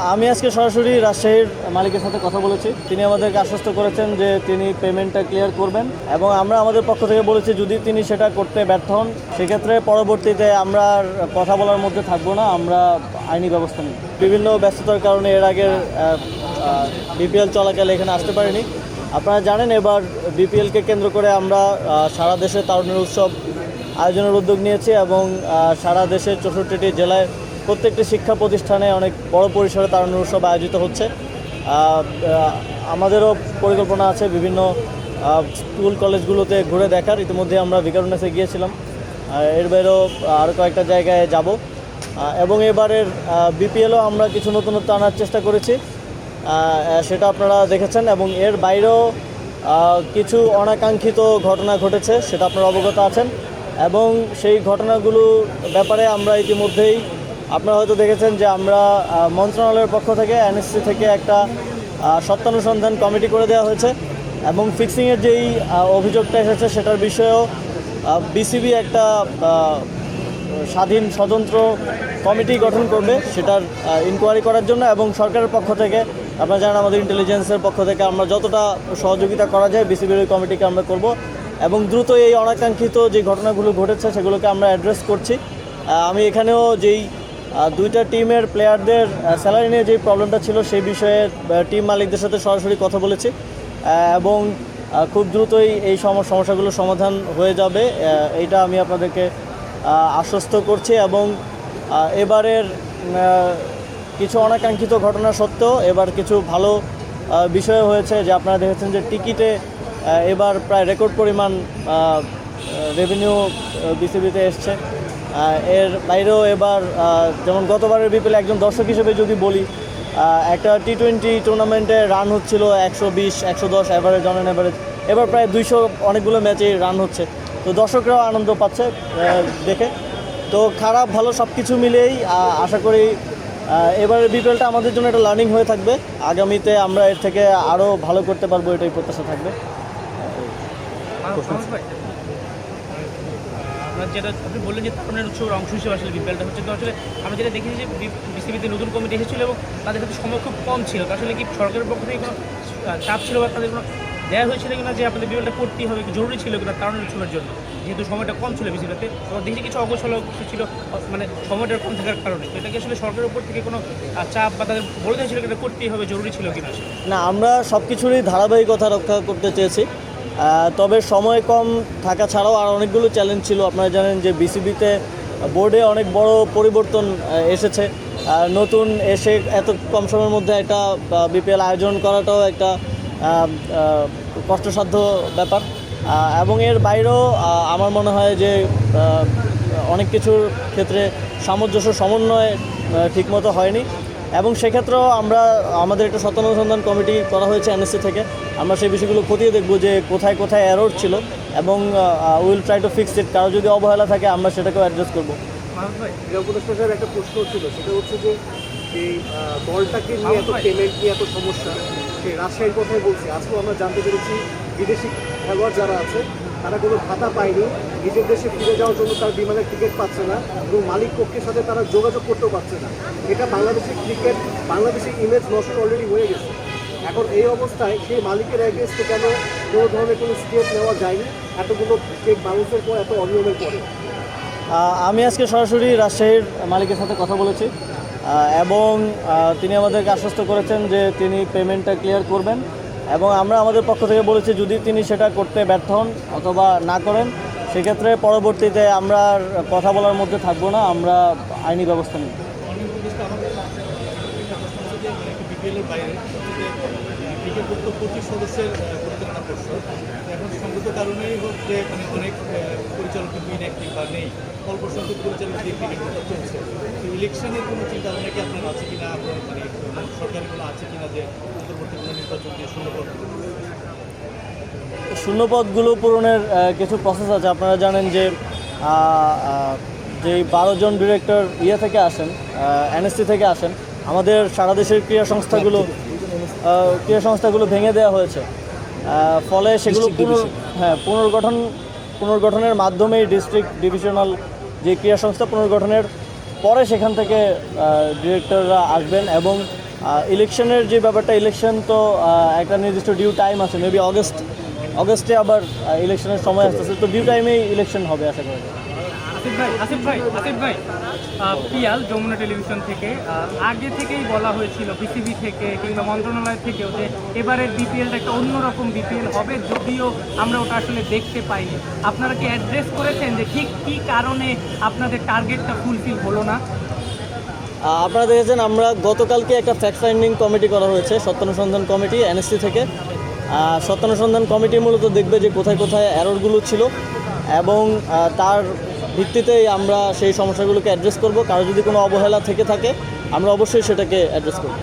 আমি আজকে সরাসরি রাজশাহীর মালিকের সাথে কথা বলেছি। তিনি আমাদেরকে আশ্বস্ত করেছেন যে তিনি পেমেন্টটা ক্লিয়ার করবেন এবং আমরা আমাদের পক্ষ থেকে বলেছি যদি তিনি সেটা করতে ব্যর্থ হন সেক্ষেত্রে পরবর্তীতে আমরা আর কথা বলার মধ্যে থাকবো না, আমরা আইনি ব্যবস্থা নিই। বিভিন্ন ব্যস্ততার কারণে এর আগের বিপিএল চলাকালে এখানে আসতে পারিনি। আপনারা জানেন এবার বিপিএলকে কেন্দ্র করে আমরা সারা দেশে তারুণ্যের উৎসব আয়োজনের উদ্যোগ নিয়েছি এবং সারা দেশের 64টি জেলায় প্রত্যেকটি শিক্ষা প্রতিষ্ঠানে অনেক বড় পরিসরে তারুণ্যের উৎসব আয়োজিত হচ্ছে। আমাদেরও পরিকল্পনা আছে বিভিন্ন স্কুল কলেজগুলোতে ঘুরে দেখার। ইতিমধ্যে আমরা ভিকারুন্নেসে গিয়েছিলাম, এর বাইরেও আরও কয়েকটা জায়গায় যাব এবং এবারের বিপিএলও আমরা কিছু নতুনত্ব আনার চেষ্টা করেছি, সেটা আপনারা দেখেছেন। এবং এর বাইরেও কিছু অনাকাঙ্ক্ষিত ঘটনা ঘটেছে, সেটা আপনারা অবগত আছেন এবং সেই ঘটনাগুলোর ব্যাপারে আমরা ইতিমধ্যেই আপনারা হয়তো দেখেছেন যে আমরা মন্ত্রণালয়ের পক্ষ থেকে এনএসসি থেকে একটা সত্যানুসন্ধান কমিটি করে দেওয়া হয়েছে এবং ফিক্সিংয়ের যেই অভিযোগটা এসেছে সেটার বিষয়েও বিসিবি একটা স্বাধীন স্বতন্ত্র কমিটি গঠন করবে সেটার ইনকোয়ারি করার জন্য। এবং সরকারের পক্ষ থেকে আপনারা জানেন আমাদের ইন্টেলিজেন্সের পক্ষ থেকে আমরা যতটা সহযোগিতা করা যায় বিসিবির ওই কমিটিকে আমরা করব এবং দ্রুত এই অনাকাঙ্ক্ষিত যে ঘটনাগুলো ঘটেছে সেগুলোকে আমরা অ্যাড্রেস করছি। আমি এখানেও যেই দুইটা টিমের প্লেয়ারদের স্যালারি নিয়ে যেই প্রবলেমটা ছিল সেই বিষয়ে টিম মালিকদের সাথে সরাসরি কথা বলেছি এবং খুব দ্রুতই এই সমস্যাগুলোর সমাধান হয়ে যাবে, এইটা আমি আপনাদেরকে আশ্বস্ত করছি। এবং এবারের কিছু অনাকাঙ্ক্ষিত ঘটনা সত্ত্বেও এবার কিছু ভালো বিষয় হয়েছে যে আপনারা দেখেছেন যে টিকিটে এবার প্রায় রেকর্ড পরিমাণ রেভিনিউ বিসিবিতে এসছে। এর বাইরেও এবার যেমন গতবারের বিপিএল একজন দর্শক হিসেবে যদি বলি, একটা টি20 টুর্নামেন্টে রান হচ্ছিল 120 110 অ্যাভারেজ, অন অ্যাভারেজ এবার প্রায় 200 অনেকগুলো ম্যাচেই রান হচ্ছে। তো দর্শকরাও আনন্দ পাচ্ছে দেখে। তো খারাপ ভালো সব কিছু মিলেই আশা করি এবারের বিপিএলটা আমাদের জন্য একটা লার্নিং হয়ে থাকবে, আগামীতে আমরা এর থেকে আরও ভালো করতে পারবো, এটাই প্রত্যাশা থাকবে। যেটা আপনি বললেন যে তারুণের উৎসবের অংশ হিসেবে আসলে বিপিএলটা হচ্ছে, তো আসলে আমরা যেটা দেখেছি যে বিসিবিতে নতুন কমিটি এসেছিলো এবং তাদের হাতে সময় খুব কম ছিল, তো আসলে কি সরকারের পক্ষ থেকে কোনো চাপ ছিল বা তাদের কোনো দেওয়া হয়েছিল কিনা যে আপনাদের বিপিএলটা করতেই হবে, জরুরি ছিল কিনা তারুণের উৎসবের জন্য, যেহেতু সময়টা কম ছিল বিসিবিতে এবং দেখেছি কিছু অগোছালো কিছু ছিল মানে সময়টা কম থাকার কারণে, তো এটাকে আসলে সরকারের উপর থেকে কোনো চাপ বা তাদের বলে দিয়েছিল কিনা করতেই হবে, জরুরি ছিল কিনা? না, আমরা সব কিছুরই ধারাবাহিকতা রক্ষা করতে চেয়েছি, তবে সময় কম থাকা ছাড়াও আর অনেকগুলো চ্যালেঞ্জ ছিল। আপনারা জানেন যে বিসিবিতে বোর্ডে অনেক বড় পরিবর্তন এসেছে, নতুন এসে এত কম সময়ের মধ্যে একটা বিপিএল আয়োজন করাটাও একটা কষ্টসাধ্য ব্যাপার এবং এর বাইরেও আমার মনে হয় যে অনেক কিছুর ক্ষেত্রে সামঞ্জস্য সমন্বয় ঠিকমতো হয়নি এবং সেক্ষেত্রেও আমরা আমাদের একটা সত্যানুসন্ধান কমিটি করা হয়েছে এনএসসি থেকে। আমরা সেই বিষয়গুলো খতিয়ে দেখব যে কোথায় কোথায় এরর ছিল এবং will try to fix it. কারো যদি অবহেলা থাকে আমরা সেটাকেও অ্যাড্রেস করবো। উপদেষ্টা সাহেব একটা প্রশ্ন ছিল, সেটা হচ্ছে যে এই দলটাকে নিয়ে এত পেমেন্ট নিয়ে এত সমস্যা, সেই রাজশাহীর কথাই বলছি। আজকেও আমরা জানতে পেরেছি বিদেশি খেলোয়াড় যারা আছে তারা কোনো ভাতা পায়নি, নিজের দেশে ফিরে যাওয়ার জন্য তার বিমানের টিকিট পাচ্ছে না এবং মালিক পক্ষের সাথে তারা যোগাযোগ করতেও পারছে না। এটা বাংলাদেশের ক্রিকেট, বাংলাদেশের ইমেজ নষ্ট অলরেডি হয়ে গেছে। এখন এই অবস্থায় সেই মালিকের এগেইনস্টে কেন কোনো ধরনের কোনো স্টেপ নেওয়া যায়নি এতগুলো চেক বাউন্সের পর, এত অনিয়মের পরে? আমি আজকে সরাসরি রাজশাহীর মালিকের সাথে কথা বলেছি এবং তিনি আমাদেরকে আশ্বস্ত করেছেন যে তিনি পেমেন্টটা ক্লিয়ার করবেন এবং আমরা আমাদের পক্ষ থেকে বলেছি যদি তিনি সেটা করতে ব্যর্থ হন অথবা না করেন সেক্ষেত্রে পরবর্তীতে আমরা আর কথা বলার মধ্যে থাকবো না, আমরা আইনি ব্যবস্থা নিই। বিপিএলের বাইরে ক্রিকেট বোর্ড তো 25 সদস্যের পরিচালনা পর্ষদ, এখন সঙ্গত কারণেই হোক যে মানে অনেক পরিচালক কিন্তু ইনঅ্যাক্টিভ বা নেই, অল্প সংখ্যক পরিচালক দিয়ে ক্রিকেট বোর্ডটা চলছে। তো ইলেকশনের কোনো চিন্তা ভাবনা কি আপনার আছে কিনা, মানে সরকারি কোনো আছে কিনা যে অন্তর্বর্তী কোনো নির্বাচন দিয়ে শূন্যপদগুলো পূরণের কিছু প্রসেস আছে। আপনারা জানেন যে যেই 12 জন ডিরেক্টর থেকে আসেন, এনএসসি থেকে আসেন, আমাদের সারা দেশের ক্রীড়া সংস্থাগুলো ভেঙে দেওয়া হয়েছে, ফলে সেগুলো পুনর্গঠনের মাধ্যমেই ডিস্ট্রিক্ট ডিভিশনাল যে ক্রীড়া সংস্থা পুনর্গঠনের পরে সেখান থেকে ডিরেক্টররা আসবেন এবং ইলেকশনের যে ব্যাপারটা, ইলেকশন তো একটা নির্দিষ্ট ডিউ টাইম আছে, মেবি অগস্টে আবার ইলেকশনের সময় আসতেছে, তো ডিউ টাইমেই ইলেকশন হবে আশা করি। আসিফ ভাই পিয়াল যমুনা টেলিভিশন থেকে আগে থেকেই বলা হয়েছিল বিসিবি থেকে কিংবা মন্ত্রণালয় থেকেও যে এবারের বিপিএলটা একটা অন্যরকম বিপিএল হবে, যদিও আমরা ওটা আসলে দেখতে পাইনি। আপনারা কি অ্যাড্রেস করেছেন যে ঠিক কী কারণে আপনাদের টার্গেটটা ফুলফিল হলো না? আপনারা দেখেছেন আমরা গতকালকে একটা ফ্যাক্ট ফাইন্ডিং কমিটি করা হয়েছে, সত্যানুসন্ধান কমিটি এনএসসি থেকে। সত্যানুসন্ধান কমিটি মূলত দেখবে যে কোথায় কোথায় এররগুলো ছিল এবং তার ভিত্তিতেই আমরা সেই সমস্যাগুলোকে অ্যাড্রেস করব। কারো যদি কোনো অবহেলা থেকে থাকে আমরা অবশ্যই সেটাকে অ্যাড্রেস করব।